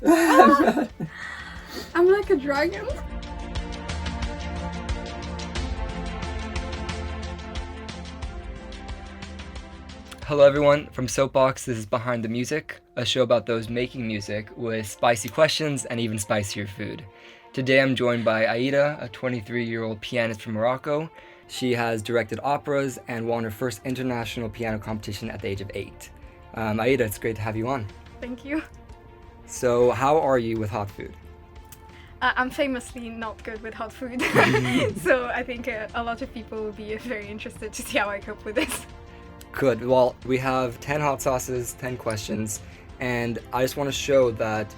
I'm like a dragon. Hello everyone, from Soapbox, this is Behind the Music, a show about those making music with spicy questions and even spicier food. Today I'm joined by Aida, a 23-year-old pianist from Morocco. She has directed operas and won her first international piano competition at the age of 8. Aida, it's great to have you on. Thank you. So how are you with hot food? I'm famously not good with hot food, so I think a lot of people will be very interested to see how I cope with this. Good. Well, we have 10 hot sauces, 10 questions, and I just want to show that,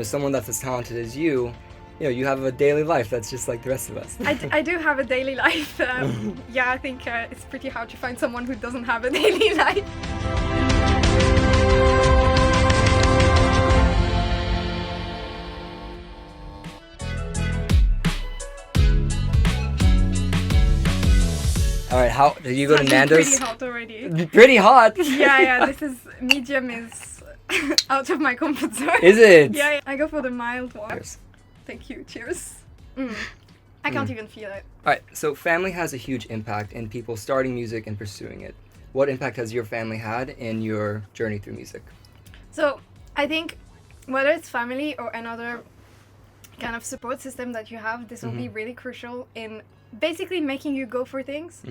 someone that's as talented as you have a daily life that's just like the rest of us. I do have a daily life. I think it's pretty hard to find someone who doesn't have a daily life. All right, how did you go to Nando's? Pretty hot already. Pretty hot. Yeah. This is medium is out of my comfort zone. Is it? Yeah. I go for the mild one. Cheers. Thank you. Cheers. I can't even feel it. All right, so family has a huge impact in people starting music and pursuing it. What impact has your family had in your journey through music? So I think whether it's family or another kind of support system that you have, this will be really crucial in basically making you go for things,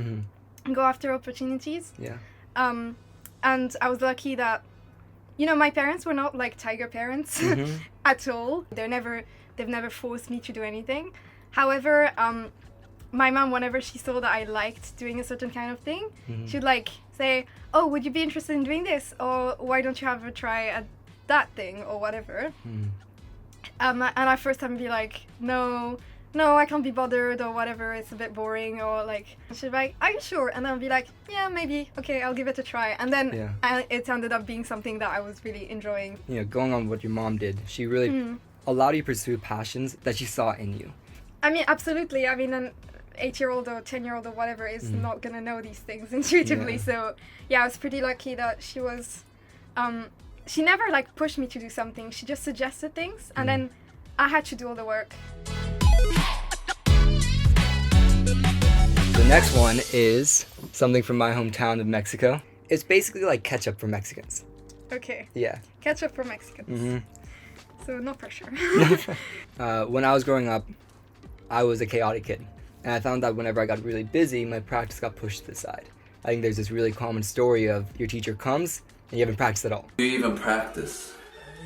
go after opportunities. Yeah. And I was lucky that, my parents were not like tiger parents at all. They've never forced me to do anything. However, my mom, whenever she saw that I liked doing a certain kind of thing, she'd like say, "Oh, would you be interested in doing this? Or why don't you have a try at that thing or whatever?" And at first I'd be like, no, I can't be bothered or whatever, it's a bit boring, or like, she'd be like, "Are you sure?" And I'll be like, "Yeah, maybe, okay, I'll give it a try." And then it ended up being something that I was really enjoying. Going on what your mom did, she really allowed you to pursue passions that she saw in you. I mean, absolutely. I mean, an 8-year-old or 10-year-old or whatever is not gonna know these things intuitively. So I was pretty lucky that she was, she never like pushed me to do something. She just suggested things, and then I had to do all the work. The next one is something from my hometown of Mexico. It's basically like ketchup for Mexicans. Okay. Yeah. Ketchup for Mexicans. So no pressure. When I was growing up, I was a chaotic kid. And I found that whenever I got really busy, my practice got pushed to the side. I think there's this really common story of your teacher comes and you haven't practiced at all. Do you even practice?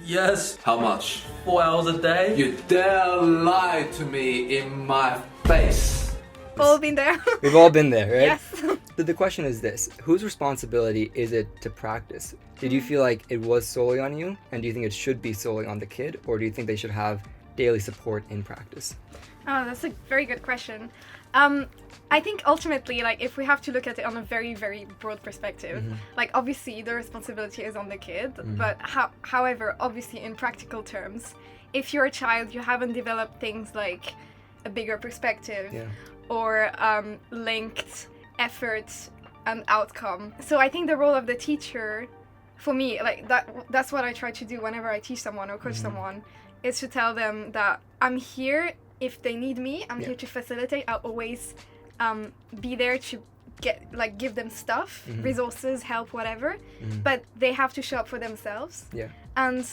Yes. How much? 4 hours a day. You dare lie to me in my face. All been there. We've all been there, right? Yes. The question is this: whose responsibility is it to practice? Did you feel like it was solely on you? And do you think it should be solely on the kid? Or do you think they should have daily support in practice? Oh, that's a very good question. I think ultimately, like, if we have to look at it on a very, very broad perspective, like, obviously the responsibility is on the kid, but however, obviously in practical terms, if you're a child, you haven't developed things like a bigger perspective or linked effort and outcome. So I think the role of the teacher, for me, like, that's what I try to do whenever I teach someone or coach someone, is to tell them that I'm here if they need me. I'm here to facilitate. I'll always be there to give them stuff, resources, help, whatever. But they have to show up for themselves. Yeah. And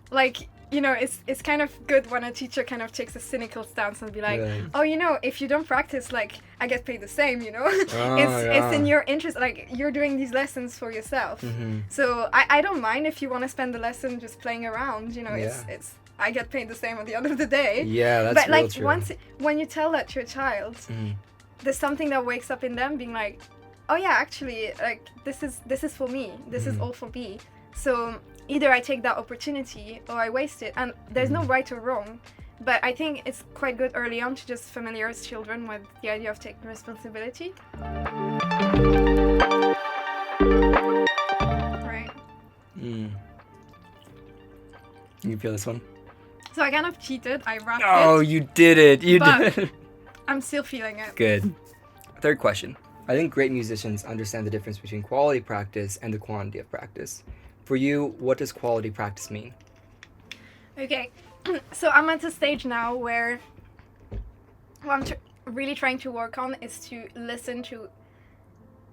like, it's kind of good when a teacher kind of takes a cynical stance and be like, oh, if you don't practice, like, I get paid the same, it's in your interest, like, you're doing these lessons for yourself. So I don't mind if you want to spend the lesson just playing around, it's I get paid the same at the end of the day. Yeah, that's but real like true. when you tell that to a child, there's something that wakes up in them being like, oh yeah, actually, like, this is for me, this is all for me. So either I take that opportunity or I waste it, and there's no right or wrong. But I think it's quite good early on to just familiarize children with the idea of taking responsibility. Right. You feel this one? So I kind of cheated. I wrapped it. Oh, you did it. You But- did it. I'm still feeling it. Good. Third question. I think great musicians understand the difference between quality practice and the quantity of practice. For you, what does quality practice mean? Okay, so I'm at a stage now where what I'm really trying to work on is to listen to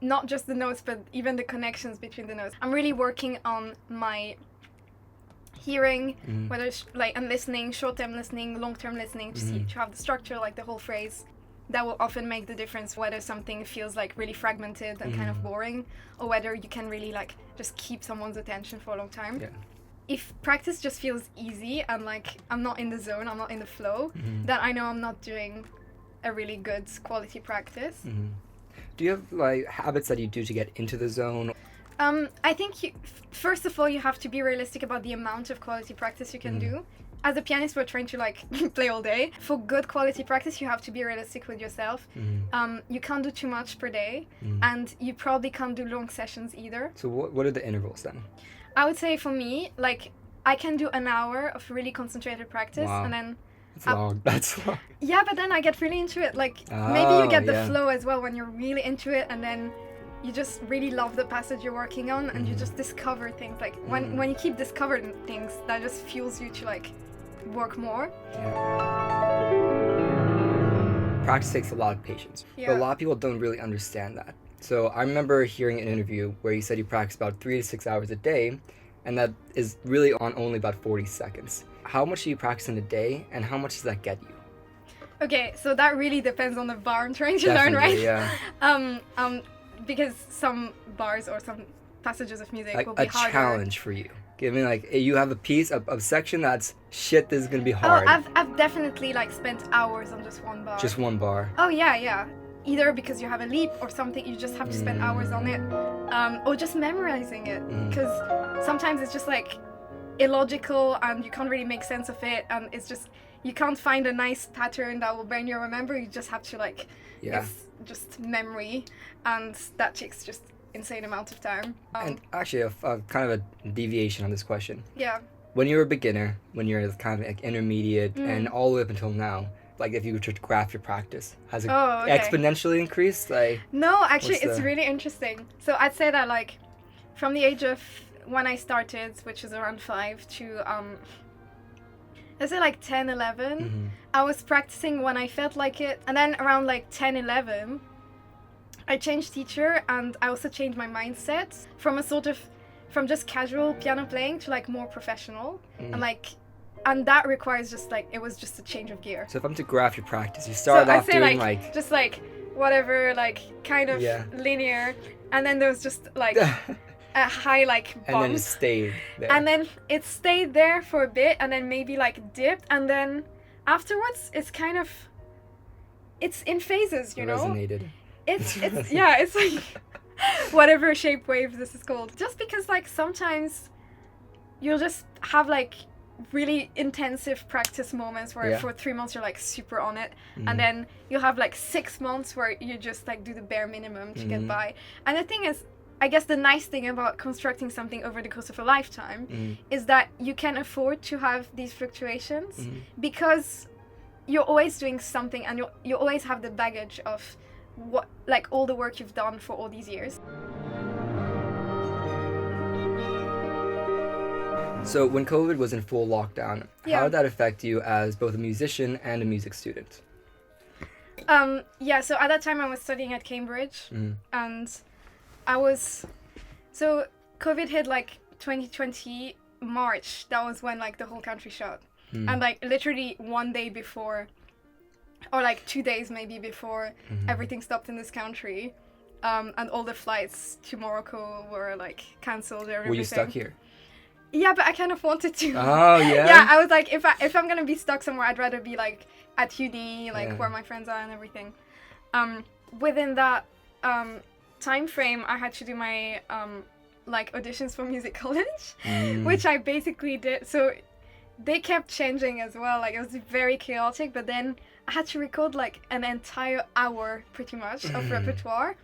not just the notes, but even the connections between the notes. I'm really working on my hearing, whether it's like and listening, short-term listening, long-term listening, to see to have the structure, like the whole phrase. That will often make the difference whether something feels like really fragmented and kind of boring, or whether you can really like just keep someone's attention for a long time. Yeah. If practice just feels easy and like I'm not in the zone, I'm not in the flow, then I know I'm not doing a really good quality practice. Do you have like habits that you do to get into the zone? I think first of all, you have to be realistic about the amount of quality practice you can do. As a pianist, we're trying to like play all day. For good quality practice, you have to be realistic with yourself. You can't do too much per day, and you probably can't do long sessions either. So what are the intervals then? I would say for me, like I can do an hour of really concentrated practice, and then That's long. That's long. yeah, but then I get really into it. Like maybe you get the yeah. flow as well when you're really into it, and then you just really love the passage you're working on, and you just discover things. Like when you keep discovering things, that just fuels you to like work more. Practice takes a lot of patience. Yeah. But a lot of people don't really understand that. So I remember hearing an interview where you said you practice about 3 to 6 hours a day, and that is really on only about 40 seconds. How much do you practice in a day, and how much does that get you? Okay, so that really depends on the bar I'm trying to learn, right? Yeah. Because some bars or some passages of music Like will be a harder. challenge for you. Give me like you have a piece of section that's shit. This is gonna be Oh, hard. I've definitely like spent hours on just one bar. Just one bar. Oh yeah. Either because you have a leap or something, you just have to spend hours on it, or just memorizing it. Because sometimes it's just like illogical and you can't really make sense of it, and it's just you can't find a nice pattern that will bring you remember. You just have to like it's just memory, and that takes just insane amount of time. And actually, a kind of a deviation on this question. Yeah. When you're a beginner, when you're kind of like intermediate, and all the way up until now, like if you were to graph your practice, has it exponentially increased? Like no, actually, it's really interesting. So I'd say that like from the age of when I started, which is around 5 to let's say like 10, 11, I was practicing when I felt like it, and then around like 10, 11, I changed teacher, and I also changed my mindset from from just casual piano playing to like more professional, and that requires just like it was just a change of gear. So if I'm to graph your practice, you started off doing like just like whatever, like kind of linear, and then there was just like a high like bump, and then it stayed there. And then it stayed there for a bit, and then maybe like dipped, and then afterwards it's kind of it's in phases, you know. Resonated. It's yeah, it's like whatever shape wave this is called. Just because like sometimes you'll just have like really intensive practice moments where for 3 months you're like super on it, and then you'll have like 6 months where you just like do the bare minimum to get by. And the thing is, I guess the nice thing about constructing something over the course of a lifetime is that you can afford to have these fluctuations because you're always doing something, and you always have the baggage of what like all the work you've done for all these years. So when COVID was in full lockdown, how did that affect you as both a musician and a music student? So at that time I was studying at Cambridge, and so COVID hit like 2020 March. That was when like the whole country shut, and like literally one day before, or like 2 days maybe before, everything stopped in this country, and all the flights to Morocco were like cancelled. Were you stuck here? Yeah, but I kind of wanted to. Oh yeah. Yeah, I was like, if I'm gonna be stuck somewhere, I'd rather be like at uni, like where my friends are and everything. Within that time frame, I had to do my like auditions for music college, which I basically did. So they kept changing as well. Like it was very chaotic, but then I had to record like an entire hour, pretty much, of repertoire.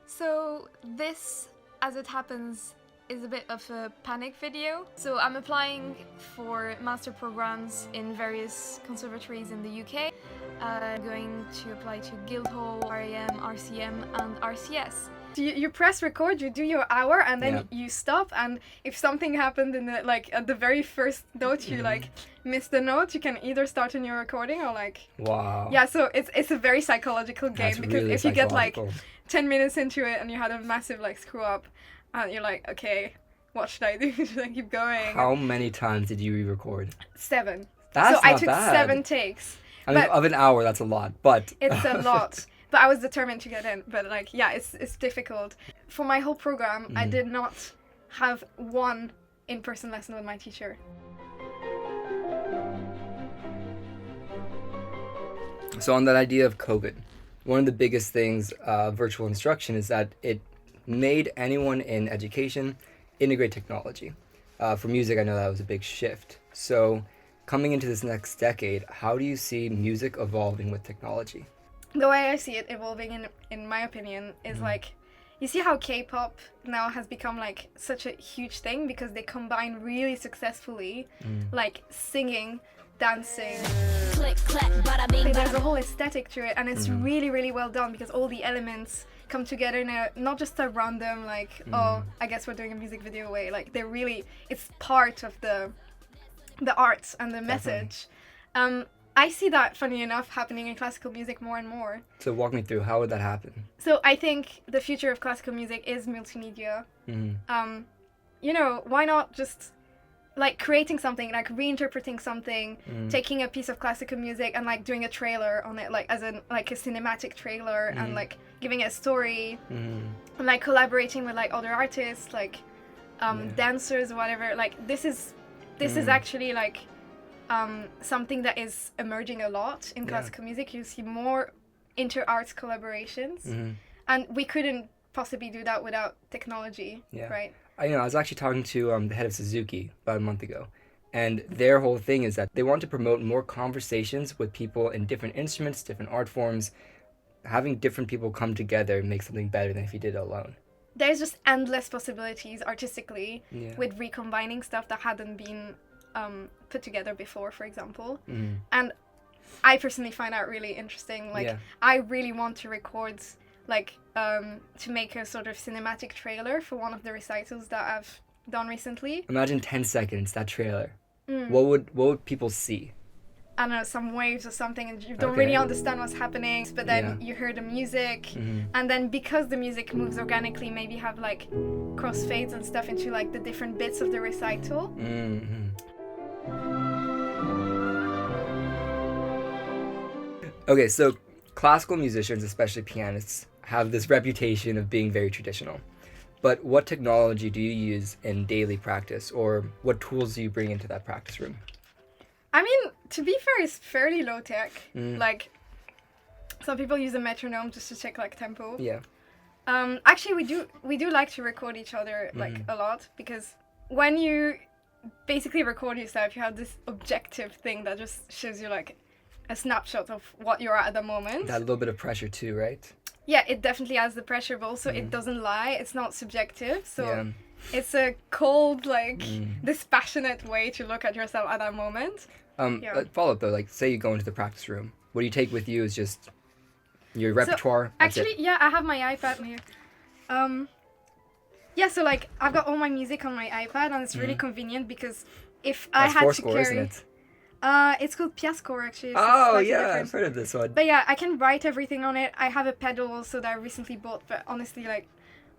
So this, as it happens, is a bit of a panic video. So I'm applying for master programs in various conservatories in the UK. I'm going to apply to Guildhall, RAM, RCM and RCS. You press record, you do your hour, and then you stop, and if something happened in the, like, at the very first note, you like miss the note, you can either start a new recording or like... Wow. Yeah, so it's a very psychological game. That's because really if you get like psychological. 10 minutes into it and you had a massive like screw up, and you're like, okay, what should I do? Should I keep going? How many times did you re-record? 7. That's so I not took bad. 7 takes. I mean, but of an hour, that's a lot, but... it's a lot. But I was determined to get in. But like, yeah, it's difficult. For my whole program, I did not have one in-person lesson with my teacher. So on that idea of COVID, one of the biggest things virtual instruction is that it made anyone in education integrate technology. For music, I know that was a big shift. So coming into this next decade, how do you see music evolving with technology? The way I see it evolving, in my opinion, is like, you see how K-pop now has become like such a huge thing because they combine really successfully like singing, dancing. Click, clap, bada bing, there's a whole aesthetic to it, and it's really, really well done because all the elements come together in a not just a random like, oh, I guess we're doing a music video way. Like they're really, it's part of the arts and the message. I see that, funny enough, happening in classical music more and more. So walk me through, how would that happen? So I think the future of classical music is multimedia. You know, why not just like creating something, like reinterpreting something, taking a piece of classical music and like doing a trailer on it, like as in like a cinematic trailer, and like giving it a story, and like collaborating with like other artists, like dancers, whatever. Like this is actually like something that is emerging a lot in classical music. You see more inter-arts collaborations, and we couldn't possibly do that without technology, right? I was actually talking to the head of Suzuki about a month ago, and their whole thing is that they want to promote more conversations with people in different instruments, different art forms. Having different people come together makes something better than if you did it alone. There's just endless possibilities artistically with recombining stuff that hadn't been put together before, for example. And I personally find that really interesting. Like, I really want to record, like, to make a sort of cinematic trailer for one of the recitals that I've done recently. Imagine 10 seconds, that trailer. What would people see? I don't know, some waves or something, and you don't really understand what's happening, but then you hear the music, and then because the music moves organically, maybe have like crossfades and stuff into like the different bits of the recital. Okay, so classical musicians, especially pianists, have this reputation of being very traditional. But what technology do you use in daily practice, or what tools do you bring into that practice room? I mean, to be fair, it's fairly low tech. Like, some people use a metronome just to check like tempo. Yeah. Actually, we do like to record each other like a lot, because when you basically record yourself, you have this objective thing that just shows you like a snapshot of what you're at the moment. That little bit of pressure too, right? Yeah, it definitely has the pressure, but also it doesn't lie. It's not subjective, so it's a cold, like, dispassionate way to look at yourself at that moment. Follow up though, like, say you go into the practice room. What do you take with you is just your repertoire? So, actually, I have my iPad here. So like, I've got all my music on my iPad, and it's really convenient because if I had to carry... isn't it? It's called Piascore, actually. Oh, yeah, I've heard of this one. But yeah, I can write everything on it. I have a pedal also that I recently bought, but honestly, like,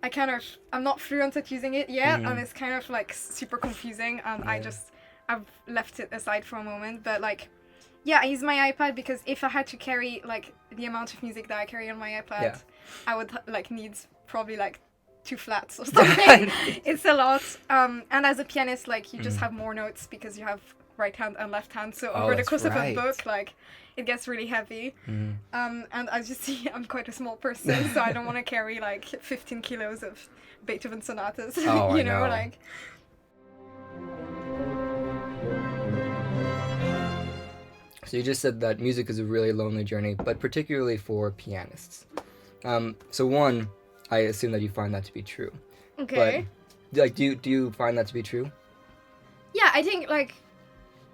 I'm not fluent at using it yet, and it's kind of like super confusing, and I've left it aside for a moment. But like, I use my iPad because if I had to carry like the amount of music that I carry on my iPad, I would like need probably like 2 flats or something. It's a lot. And as a pianist, like, you just have more notes because you have right hand and left hand, so over the course of a book, like, it gets really heavy. And as you see, I'm quite a small person, so I don't want to carry like 15 kilos of Beethoven sonatas. Oh, you know, like. So you just said that music is a really lonely journey, but particularly for pianists. So one, I assume that you find that to be true. Okay. But like, do you find that to be true? Yeah, I think like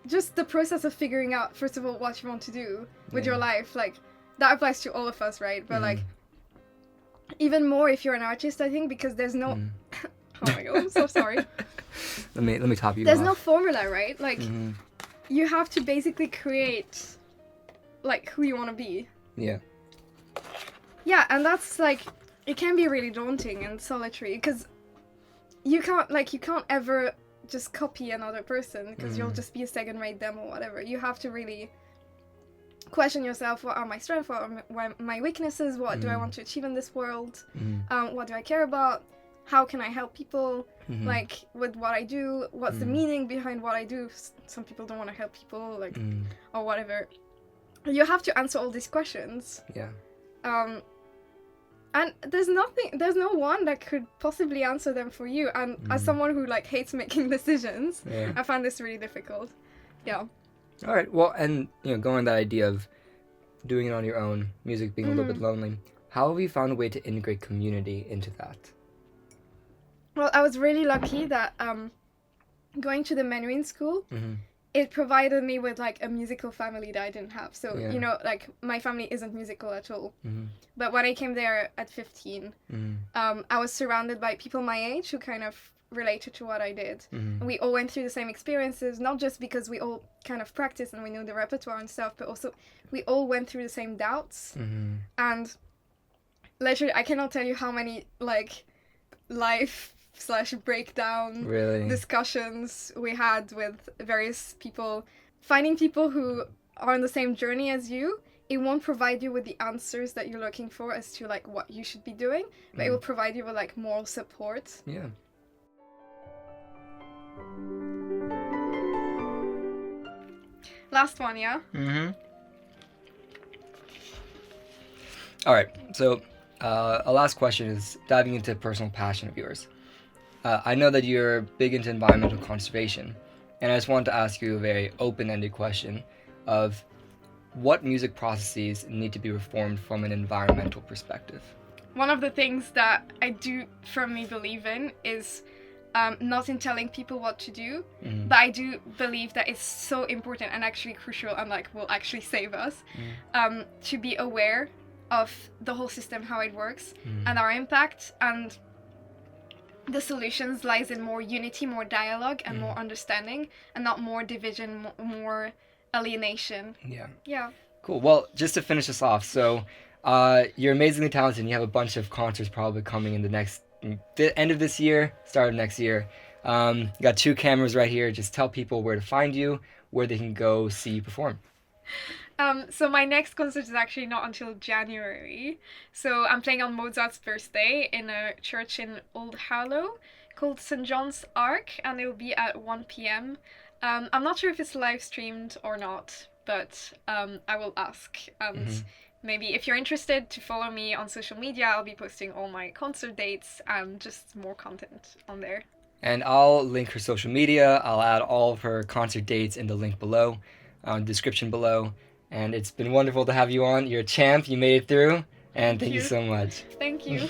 just the process of figuring out, first of all, what you want to do with your life, like, that applies to all of us, right? But like, even more if you're an artist, I think, because there's no oh my god, I'm so sorry. Let me top you There's off. no formula, right? Like you have to basically create like who you want to be. Yeah. Yeah, and that's like, it can be really daunting and solitary because you can't ever just copy another person because you'll just be a second-rate them or whatever. You have to really question yourself, what are my strengths, what are my weaknesses, what do I want to achieve in this world, what do I care about, how can I help people, like with what I do, what's the meaning behind what I do. Some people don't want to help people, like or whatever. You have to answer all these questions. Yeah. And there's no one that could possibly answer them for you. And as someone who like hates making decisions, I find this really difficult. Yeah. All right. Well, and going on that idea of doing it on your own, music being a little bit lonely, how have you found a way to integrate community into that? Well, I was really lucky that going to the Mandarin school, it provided me with like a musical family that I didn't have. So, like my family isn't musical at all. But when I came there at 15, I was surrounded by people my age who kind of related to what I did. And we all went through the same experiences, not just because we all kind of practiced and we knew the repertoire and stuff, but also we all went through the same doubts. And literally, I cannot tell you how many like life/breakdown discussions we had with various people. Finding people who are on the same journey as you, it won't provide you with the answers that you're looking for as to like what you should be doing, but it will provide you with like moral support. Yeah. Last one, yeah? All right. So a last question is diving into a personal passion of yours. I know that you're big into environmental conservation, and I just wanted to ask you a very open-ended question of what music processes need to be reformed from an environmental perspective. One of the things that I do firmly believe in is not in telling people what to do, but I do believe that it's so important and actually crucial and like will actually save us to be aware of the whole system, how it works, and our impact, and the solutions lies in more unity, more dialogue, and more understanding, and not more division, more alienation. Yeah. Cool. Well, just to finish this off, so you're amazingly talented and you have a bunch of concerts probably coming in the end of this year, start of next year. You got 2 cameras right here. Just tell people where to find you, where they can go see you perform. So my next concert is actually not until January. So I'm playing on Mozart's birthday in a church in Old Harlow called St. John's Ark, and it'll be at 1 p.m. I'm not sure if it's live streamed or not, but I will ask. And maybe if you're interested to follow me on social media, I'll be posting all my concert dates and just more content on there. And I'll link her social media. I'll add all of her concert dates in the link below, description below. And it's been wonderful to have you on. You're a champ. You made it through. And thank you so much. Thank you.